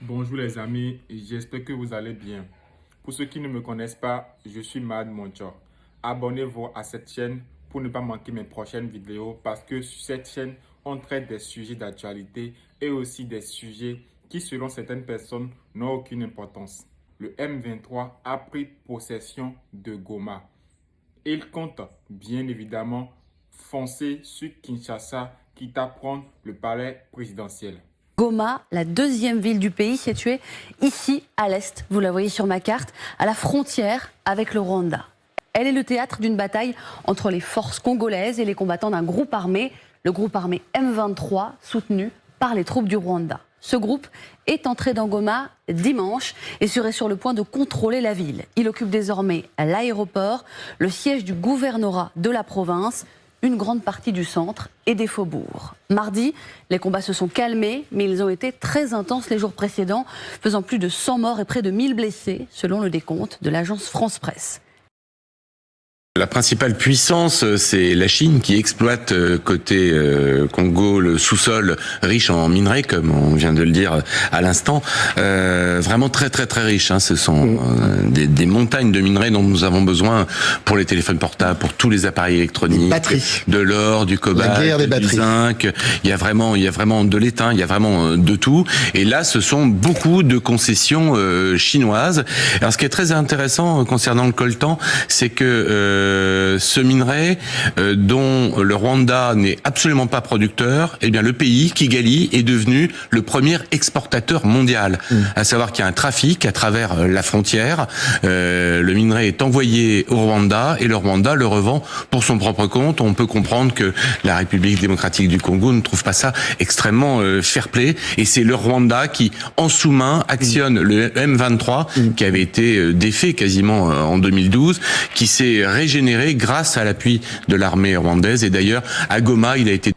Bonjour les amis, j'espère que vous allez bien. Pour ceux qui ne me connaissent pas, je suis Mad Moncho. Abonnez-vous à cette chaîne pour ne pas manquer mes prochaines vidéos parce que sur cette chaîne, on traite des sujets d'actualité et aussi des sujets qui, selon certaines personnes, n'ont aucune importance. Le M23 a pris possession de Goma. Il compte bien évidemment foncer sur Kinshasa, quitte à prendre le palais présidentiel. Goma, la deuxième ville du pays, située ici à l'est, vous la voyez sur ma carte, à la frontière avec le Rwanda. Elle est le théâtre d'une bataille entre les forces congolaises et les combattants d'un groupe armé, le groupe armé M23, soutenu par les troupes du Rwanda. Ce groupe est entré dans Goma dimanche et serait sur le point de contrôler la ville. Il occupe désormais l'aéroport, le siège du gouvernorat de la province, une grande partie du centre et des faubourgs. Mardi, les combats se sont calmés, mais ils ont été très intenses les jours précédents, faisant plus de 100 morts et près de 1000 blessés, selon le décompte de l'agence France Presse. La principale puissance, c'est la Chine qui exploite côté Congo le sous-sol riche en minerais, comme on vient de le dire à l'instant, vraiment très très très riche. Hein. Ce sont des montagnes de minerais dont nous avons besoin pour les téléphones portables, pour tous les appareils électroniques, de l'or, du cobalt, du zinc. Il y a vraiment de l'étain, il y a vraiment de tout. Et là, ce sont beaucoup de concessions chinoises. Alors, ce qui est très intéressant concernant le coltan, c'est que ce minerai dont le Rwanda n'est absolument pas producteur, eh bien le pays, Kigali, est devenu le premier exportateur mondial. À savoir qu'il y a un trafic à travers la frontière. Le minerai est envoyé au Rwanda et le Rwanda le revend pour son propre compte. On peut comprendre que la République démocratique du Congo ne trouve pas ça extrêmement fair-play. Et c'est le Rwanda qui, en sous-main, actionne le M23 qui avait été défait quasiment en 2012, qui s'est régénéré grâce à l'appui de l'armée rwandaise. Et d'ailleurs, à Goma, il a été